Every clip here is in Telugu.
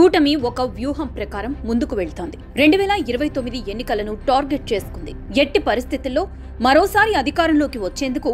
కూటమి ఒక వ్యూహం ప్రకారం ముందుకు వెళ్తోంది. 2029 ఎన్నికలను టార్గెట్ చేసుకుంది. ఎట్టి పరిస్థితుల్లో మరోసారి అధికారంలోకి వచ్చేందుకు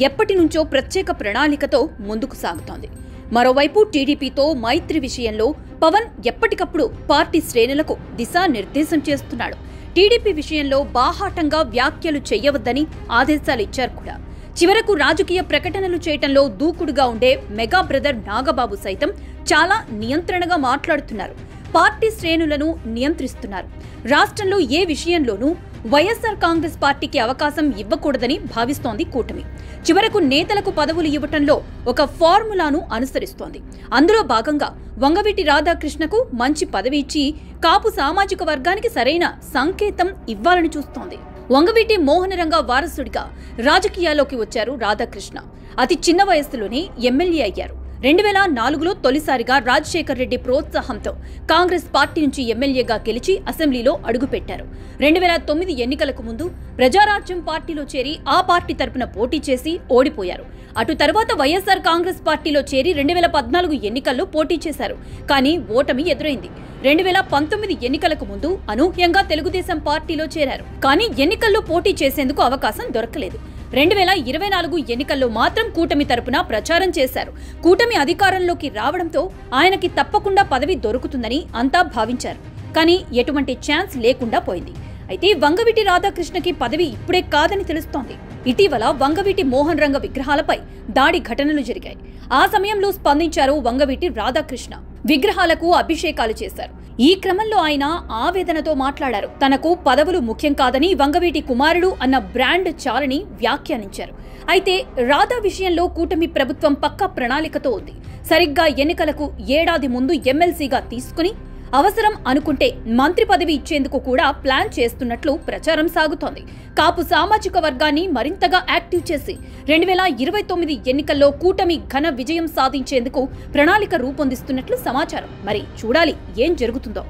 ఎప్పటి నుంచో ప్రత్యేక ప్రణాళికతో ముందుకు సాగుతోంది. మరోవైపు టీడీపీతో మైత్రి విషయంలో పవన్ ఎప్పటికప్పుడు పార్టీ శ్రేణులకు దిశానిర్దేశం చేస్తున్నాడు. టీడీపీ విషయంలో బాహాటంగా వ్యాఖ్యలు చేయవద్దని ఆదేశాలు ఇచ్చారు కూడా. చివరకు రాజకీయ ప్రకటనలు చేయటంలో దూకుడుగా ఉండే మెగా బ్రదర్ నాగబాబు సైతం చాలా నియంత్రణగా మాట్లాడుతున్నారు. పార్టీ శ్రేణులను నియంత్రిస్తున్నారు. రాష్ట్రంలో ఏ విషయంలోనూ వైఎస్ఆర్ కాంగ్రెస్ పార్టీకి అవకాశం ఇవ్వకూడదని భావిస్తోంది కూటమి. చివరకు నేతలకు పదవులు ఇవ్వటంలో ఒక ఫార్ములాను అనుసరిస్తోంది. అందులో భాగంగా వంగవీటి రాధాకృష్ణకు మంచి పదవి ఇచ్చి కాపు సామాజిక వర్గానికి సరైన సంకేతం ఇవ్వాలని చూస్తోంది. వంగవీటి మోహనరంగ వారసుడిగా రాజకీయాల్లోకి వచ్చారు రాధాకృష్ణ. అతి చిన్న వయస్సులోనే ఎమ్మెల్యే అయ్యారు. 2004లో తొలిసారిగా రాజశేఖర్ రెడ్డి ప్రోత్సాహంతో కాంగ్రెస్ పార్టీ నుంచి ఎమ్మెల్యేగా గెలిచి అసెంబ్లీలో అడుగుపెట్టారు. 2009 ఎన్నికలకు ముందు ప్రజారాజ్యం పార్టీలో చేరి ఆ పార్టీ తరపున పోటీ చేసి ఓడిపోయారు. అటు తర్వాత వైఎస్ఆర్ కాంగ్రెస్ పార్టీలో చేరి 2014 ఎన్నికల్లో పోటీ చేశారు. కానీ ఓటమి ఎదురైంది. 2019 ఎన్నికలకు ముందు అనూహ్యంగా తెలుగుదేశం పార్టీలో చేరారు. కానీ ఎన్నికల్లో పోటీ చేసేందుకు అవకాశం దొరకలేదు. 2024 ఎన్నికల్లో మాత్రం కూటమి తరపున ప్రచారం చేశారు. కూటమి అధికారంలోకి రావడంతో ఆయనకి తప్పకుండా పదవి దొరుకుతుందని అంతా భావించారు. కానీ ఎటువంటి ఛాన్స్ లేకుండా పోయింది. అయితే వంగవీటి రాధాకృష్ణకి పదవి ఇప్పుడే కాదని తెలుస్తోంది. ఇటీవల వంగవీటి మోహన్ రంగ విగ్రహాలపై దాడి ఘటనలు జరిగాయి. ఆ సమయంలో స్పందించారు వంగవీటి రాధాకృష్ణ. విగ్రహాలకు అభిషేకాలు చేశారు. ఈ క్రమంలో ఆయన ఆవేదనతో మాట్లాడారు. తనకు పదవులు ముఖ్యం కాదని వంగవీటి కుమారుడు అన్న బ్రాండ్ చాలని వ్యాఖ్యానించారు. అయితే రాధా విషయంలో కూటమి ప్రభుత్వం పక్కా ప్రణాళికతో ఉంది. సరిగ్గా ఎన్నికలకు ఏడాది ముందు ఎమ్మెల్సీగా తీసుకుని అవసరం అనుకుంటే మంత్రి పదవి ఇచ్చేందుకు కూడా ప్లాన్ చేస్తున్నట్లు ప్రచారం సాగుతోంది. కాపు సామాజిక వర్గాన్ని మరింతగా యాక్టివ్ చేసి 2029 ఎన్నికల్లో కూటమి ఘన విజయం సాధించేందుకు ప్రణాళిక రూపొందిస్తున్నట్లు సమాచారం. మరి చూడాలి ఏం జరుగుతుందో.